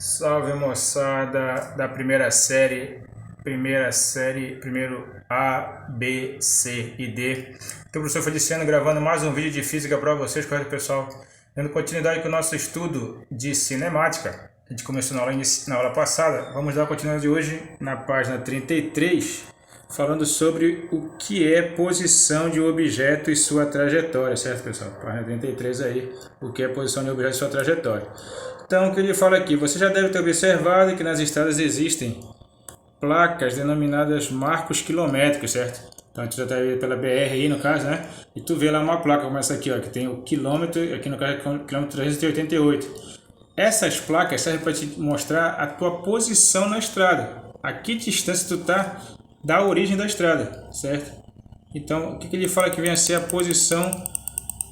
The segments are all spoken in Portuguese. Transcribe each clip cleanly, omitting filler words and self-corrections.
Salve moçada da primeiro A, B, C e D. Aqui é o professor Feliciano gravando mais um vídeo de física para vocês, correto pessoal? Dando continuidade com o nosso estudo de cinemática. A gente começou na aula passada, vamos dar continuidade hoje na página 33, falando sobre o que é posição de um objeto e sua trajetória, certo pessoal? Página 33 aí, o que é posição de um objeto e sua trajetória. Então, o que ele fala aqui? Você já deve ter observado que nas estradas existem placas denominadas marcos quilométricos, certo? Então, tu já está pela BR aí, no caso, né? E tu vê lá uma placa, como essa aqui, ó, que tem o quilômetro, aqui no caso é o quilômetro 388. Essas placas servem para te mostrar a tua posição na estrada. A que distância tu está da origem da estrada, certo? Então, o que ele fala que vem a ser a posição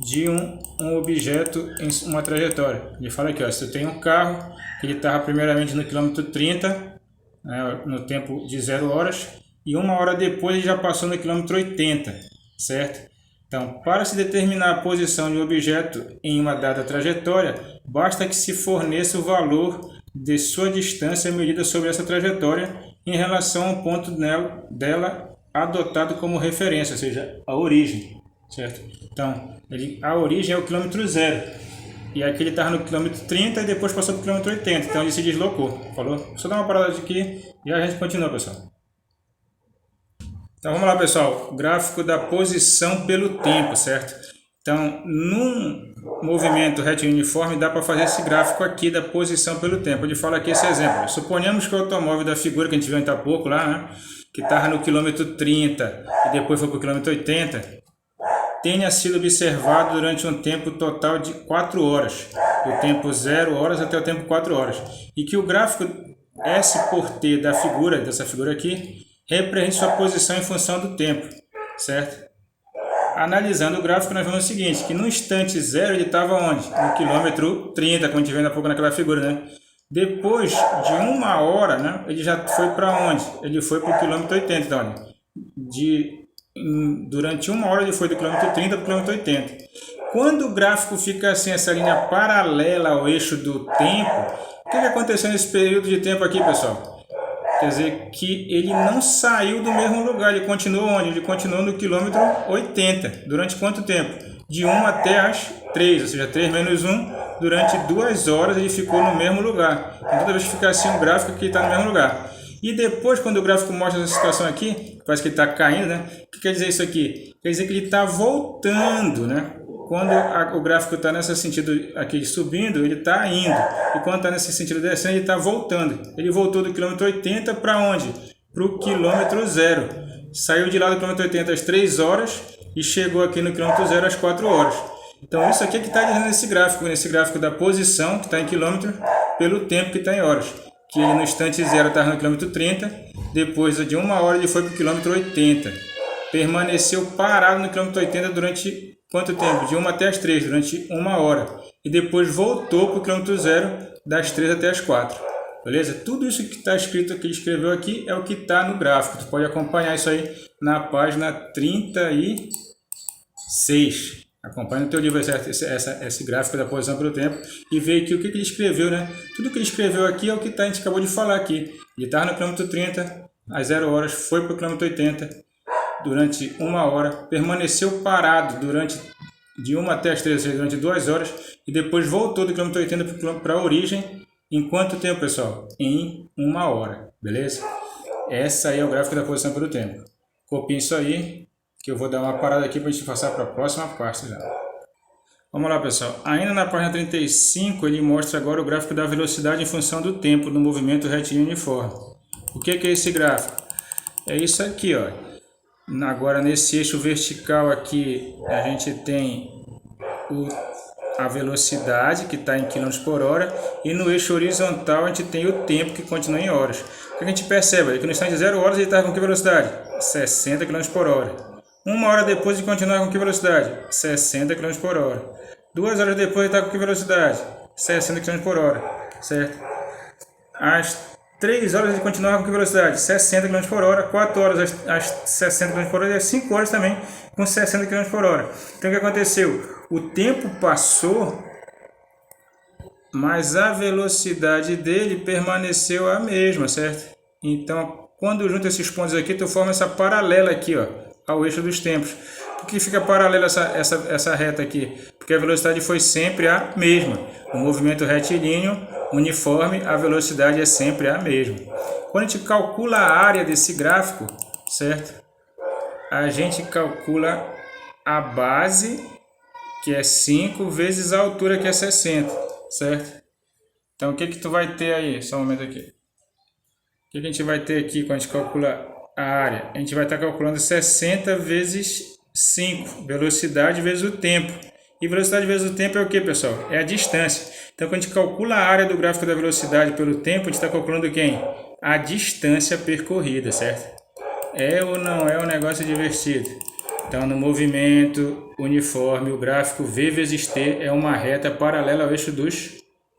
de um objeto em uma trajetória? Ele fala aqui, ó, se tu tem um carro que ele estava primeiramente no quilômetro 30, né, no tempo de 0 horas, e 1 hora depois ele já passou no quilômetro 80, certo? Então, para se determinar a posição de um objeto em uma dada trajetória, basta que se forneça o valor de sua distância medida sobre essa trajetória em relação ao ponto dela adotado como referência, ou seja, a origem, certo? Então, a origem é o quilômetro 0. E aqui ele estava no quilômetro 30 e depois passou para o quilômetro 80. Então ele se deslocou. Falou? Só dar uma parada aqui e a gente continua, pessoal. Então vamos lá, pessoal. Gráfico da posição pelo tempo, certo? Então, num movimento reto e uniforme, dá para fazer esse gráfico aqui da posição pelo tempo. Ele fala aqui esse exemplo. Suponhamos que o automóvel da figura que a gente viu ainda há pouco lá, né, que estava no quilômetro 30 e depois foi para o quilômetro 80, tenha sido observado durante um tempo total de 4 horas, do tempo 0 horas até o tempo 4 horas, e que o gráfico S por T dessa figura aqui, represente sua posição em função do tempo, certo? Analisando o gráfico, nós vemos o seguinte, que no instante 0 ele estava onde? No quilômetro 30, como a gente vê há pouco naquela figura, né? Depois de 1 hora, né, ele já foi para onde? Ele foi para o quilômetro 80, então, durante 1 hora ele foi do quilômetro 30 para o quilômetro 80. Quando o gráfico fica assim, essa linha paralela ao eixo do tempo, o que aconteceu nesse período de tempo aqui, pessoal? Quer dizer que ele não saiu do mesmo lugar, ele continuou onde? Ele continuou no quilômetro 80. Durante quanto tempo? De 1 até as 3, ou seja, 3 menos 1, durante 2 horas ele ficou no mesmo lugar. Então toda vez que fica assim um gráfico que está no mesmo lugar. E depois, quando o gráfico mostra essa situação aqui, parece que ele está caindo, né? O que quer dizer isso aqui? Quer dizer que ele está voltando, né? Quando o gráfico está nesse sentido aqui subindo, ele está indo. E quando está nesse sentido descendo, ele está voltando. Ele voltou do quilômetro 80 para onde? Para o quilômetro 0. Saiu de lá do quilômetro 80 às 3 horas e chegou aqui no quilômetro 0 às 4 horas. Então isso aqui é que está dizendo nesse gráfico da posição, que está em quilômetro, pelo tempo que está em horas. Que ele no instante 0 estava no quilômetro 30, depois de 1 hora ele foi para o quilômetro 80. Permaneceu parado no quilômetro 80 durante quanto tempo? De 1 até as 3, durante 1 hora. E depois voltou para o quilômetro 0, das 3 até as 4. Beleza? Tudo isso que está escrito, que ele escreveu aqui, é o que está no gráfico. Tu pode acompanhar isso aí na página 36. Acompanhe no teu livro esse gráfico da posição pelo tempo e vê aqui o que ele escreveu, né? Tudo que ele escreveu aqui é o que a gente acabou de falar aqui. Ele estava no quilômetro 30, às 0 horas, foi para o quilômetro 80, durante 1 hora, permaneceu parado de 1 até as 3, durante 2 horas, e depois voltou do quilômetro 80 para a origem. Em quanto tempo, pessoal? Em 1 hora, beleza? Essa aí é o gráfico da posição pelo tempo. Copie isso aí, que eu vou dar uma parada aqui para a gente passar para a próxima parte já. Vamos lá, pessoal. Ainda na página 35, ele mostra agora o gráfico da velocidade em função do tempo no movimento retilíneo uniforme. O que é esse gráfico? É isso aqui, ó. Agora, nesse eixo vertical aqui, a gente tem a velocidade, que está em km por hora, e no eixo horizontal a gente tem o tempo, que continua em horas. O que a gente percebe? É que no instante de 0 horas ele está com que velocidade? 60 km por hora. 1 hora depois ele continua com que velocidade? 60 km por hora. 2 horas depois ele está com que velocidade? 60 km por hora, certo? Às 3 horas ele continuava com que velocidade? 60 km por hora. 4 horas às 60 km por hora. E às 5 horas também com 60 km por hora. Então o que aconteceu? O tempo passou mas a velocidade dele permaneceu a mesma, certo? Então, quando junta esses pontos aqui, tu forma essa paralela aqui, ó, ao eixo dos tempos. Por que fica paralela essa reta aqui? Porque a velocidade foi sempre a mesma. O movimento retilíneo, uniforme, a velocidade é sempre a mesma. Quando a gente calcula a área desse gráfico, certo? A gente calcula a base, que é 5, vezes a altura, que é 60, certo? Então, o que tu vai ter aí? Só um momento aqui. O que a gente vai ter aqui quando a gente calcula a área? A gente vai estar calculando 60 vezes 5, velocidade vezes o tempo. E velocidade vezes o tempo é o que, pessoal? É a distância. Então, quando a gente calcula a área do gráfico da velocidade pelo tempo, a gente está calculando quem? A distância percorrida, certo? É ou não é um negócio divertido? Então, no movimento uniforme, o gráfico V vezes T é uma reta paralela ao eixo dos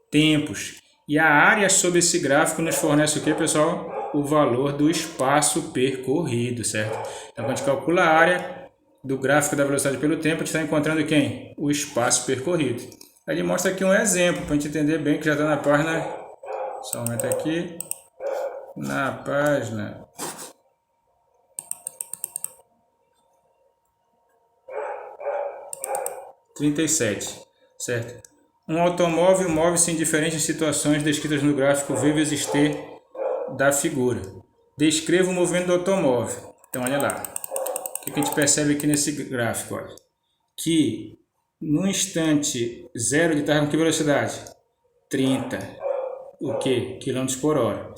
tempos. E a área sobre esse gráfico nos fornece o que, pessoal? O valor do espaço percorrido, certo? Então, quando a gente calcula a área do gráfico da velocidade pelo tempo, a gente está encontrando quem? O espaço percorrido. Ele mostra aqui um exemplo, para a gente entender bem, que já está na página... Só aumenta aqui. Na página... 37, certo? Um automóvel move-se em diferentes situações descritas no gráfico V vezes T da figura. Descreva o movimento do automóvel. Então, olha lá. O que a gente percebe aqui nesse gráfico? Olha? Que no instante zero ele está com que velocidade? 30. O que? Quilômetros por hora.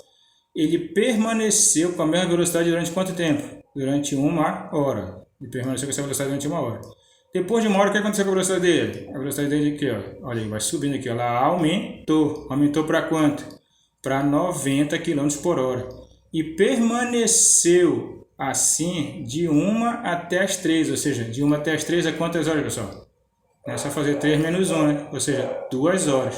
Ele permaneceu com a mesma velocidade durante quanto tempo? Durante 1 hora. Ele permaneceu com essa velocidade durante 1 hora. Depois de 1 hora, o que aconteceu com a velocidade dele? A velocidade dele aqui, ó. Olha aí, vai subindo aqui. Ela aumentou. Aumentou para quanto? Para 90 km por hora. E permaneceu assim de 1 até as 3. Ou seja, de 1 até as 3 é quantas horas, pessoal? É só fazer 3 menos 1, né? Ou seja, 2 horas.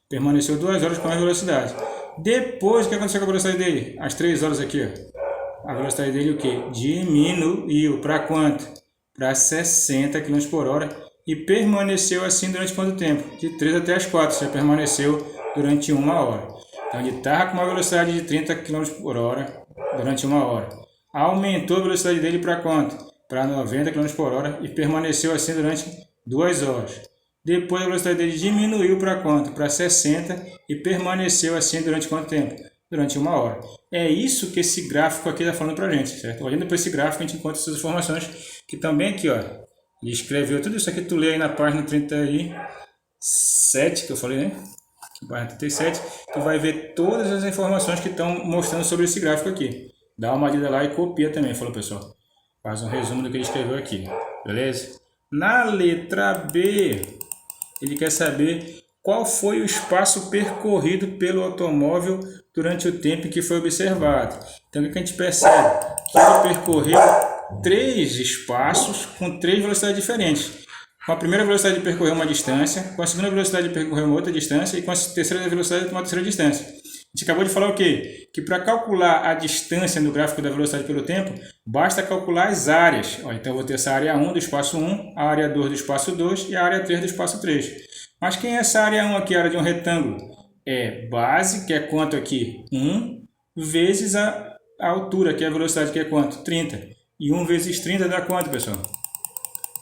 Permaneceu 2 horas com a mesma velocidade. Depois, o que aconteceu com a velocidade dele? Às 3 horas aqui, ó. A velocidade dele o quê? Diminuiu. Para quanto? Para 60 km por hora e permaneceu assim durante quanto tempo? De 3 até as 4, já permaneceu durante 1 hora. Então ele estava com uma velocidade de 30 km por hora durante 1 hora. Aumentou a velocidade dele para quanto? Para 90 km por hora e permaneceu assim durante 2 horas. Depois a velocidade dele diminuiu para quanto? Para 60 e permaneceu assim durante quanto tempo? Durante 1 hora. É isso que esse gráfico aqui está falando para a gente, certo? Olhando para esse gráfico, a gente encontra essas informações que também aqui, ó, ele escreveu tudo isso aqui, tu lê aí na página 37, que eu falei, né? Página 37, tu vai ver todas as informações que estão mostrando sobre esse gráfico aqui. Dá uma lida lá e copia também, falou pessoal. Faz um resumo do que ele escreveu aqui, beleza? Na letra B, ele quer saber qual foi o espaço percorrido pelo automóvel durante o tempo em que foi observado. Então, o que a gente percebe? Que ele percorreu 3 espaços com 3 velocidades diferentes. Com a primeira velocidade ele percorreu uma distância, com a segunda velocidade ele percorreu uma outra distância e com a terceira velocidade uma terceira distância. A gente acabou de falar o quê? Que para calcular a distância no gráfico da velocidade pelo tempo, basta calcular as áreas. Então eu vou ter essa área 1 do espaço 1, a área 2 do espaço 2 e a área 3 do espaço 3. Mas quem é essa área 1 aqui, a área de um retângulo? É base, que é quanto aqui? 1, vezes a altura, que é a velocidade, que é quanto? 30. E 1 vezes 30 dá quanto, pessoal?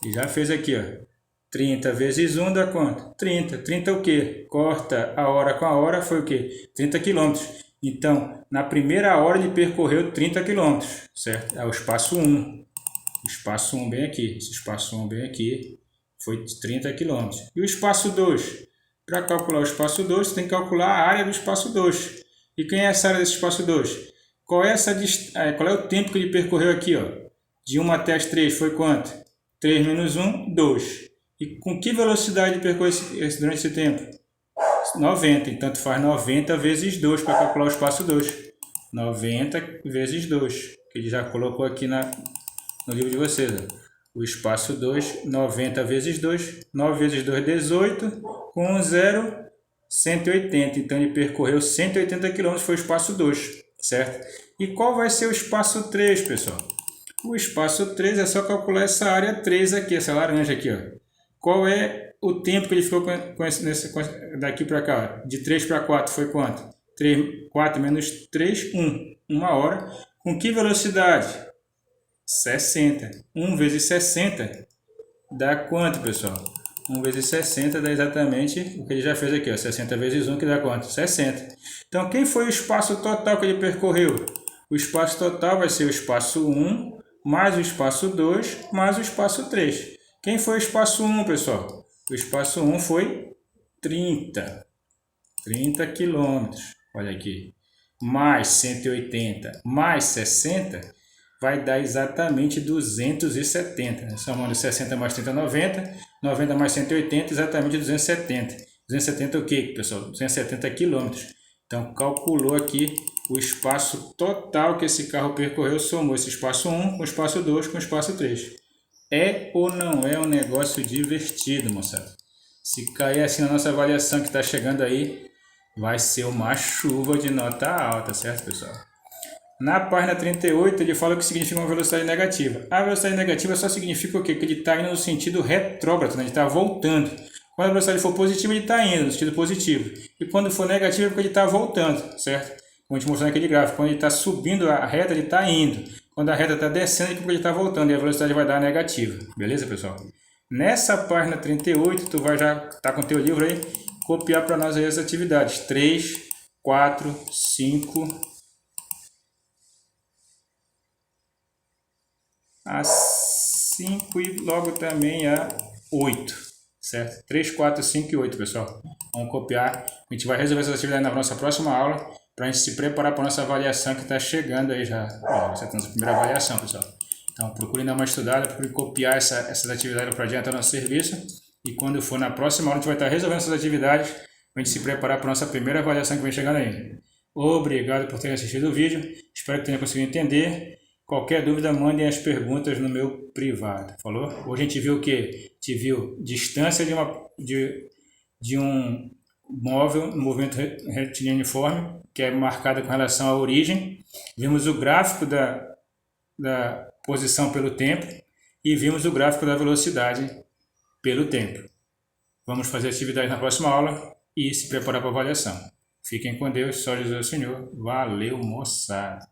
E já fez aqui, ó. 30 vezes 1 dá quanto? 30. 30 é o quê? Corta a hora com a hora, foi o quê? 30 km. Então, na primeira hora ele percorreu 30 km, certo? É o espaço 1. O espaço 1 bem aqui. Esse espaço 1 bem aqui foi 30 km. E o espaço 2? Para calcular o espaço 2, você tem que calcular a área do espaço 2. E quem é essa área desse espaço 2? Qual é o tempo que ele percorreu aqui? Ó? De 1 até as 3 foi quanto? 3 menos 1, 2. E com que velocidade ele percorreu durante esse tempo? 90. Então, tu faz 90 vezes 2 para calcular o espaço 2. 90 vezes 2. Que ele já colocou aqui no livro de vocês. Ó. O espaço 2, 90 vezes 2. 9 vezes 2, 18. Com 0, 180. Então, ele percorreu 180 km, foi o espaço 2. Certo? E qual vai ser o espaço 3, pessoal? O espaço 3 é só calcular essa área 3 aqui, essa laranja aqui. Ó. Qual é o tempo que ele ficou daqui para cá, de 3 para 4 foi quanto? 4 menos 3, 1. 1 hora. Com que velocidade? 60. 1 vezes 60 dá quanto, pessoal? 1 vezes 60 dá exatamente o que ele já fez aqui, ó, 60 vezes 1, que dá quanto? 60. Então, quem foi o espaço total que ele percorreu? O espaço total vai ser o espaço 1, mais o espaço 2, mais o espaço 3. Quem foi o espaço 1, pessoal? O espaço 1 foi 30 quilômetros. Olha aqui. Mais 180, mais 60, vai dar exatamente 270. Né? Somando 60 mais 30, 90. 90 mais 180, exatamente 270. 270 o quê, pessoal? 270 quilômetros. Então, calculou aqui o espaço total que esse carro percorreu, somou esse espaço 1 com o espaço 2 com o espaço 3. É ou não é um negócio divertido, moçada? Se cair assim na nossa avaliação que está chegando aí, vai ser uma chuva de nota alta, certo, pessoal? Na página 38, ele fala o que significa uma velocidade negativa. A velocidade negativa só significa o quê? Que ele está indo no sentido retrógrado, né? Ele está voltando. Quando a velocidade for positiva, ele está indo no sentido positivo. E quando for negativa, é porque ele está voltando, certo? Como a gente mostrou naquele gráfico. Quando ele está subindo a reta, ele está indo. Quando a reta está descendo, é porque ele está voltando. E a velocidade vai dar negativa. Beleza, pessoal? Nessa página 38, tu vai já estar com o teu livro aí, copiar para nós aí as atividades. 3, 4, 5... a 5 e logo também a 8, certo? 3, 4, 5 e 8, pessoal. Vamos copiar. A gente vai resolver essas atividades na nossa próxima aula, para a gente se preparar para a nossa avaliação que está chegando aí já. Ó, essa é a nossa primeira avaliação, pessoal. Então, procure dar uma estudada, procure copiar essas atividades para adiantar nosso serviço. E quando for na próxima aula, a gente vai estar resolvendo essas atividades para a gente se preparar para a nossa primeira avaliação que vem chegando aí. Obrigado por terem assistido o vídeo. Espero que tenha conseguido entender. Qualquer dúvida, mandem as perguntas no meu privado, falou? Hoje a gente viu o quê? A gente viu distância de um móvel no movimento retilíneo uniforme, que é marcada com relação à origem. Vimos o gráfico da posição pelo tempo e vimos o gráfico da velocidade pelo tempo. Vamos fazer atividade na próxima aula e se preparar para a avaliação. Fiquem com Deus, só Jesus é o Senhor. Valeu, moçada!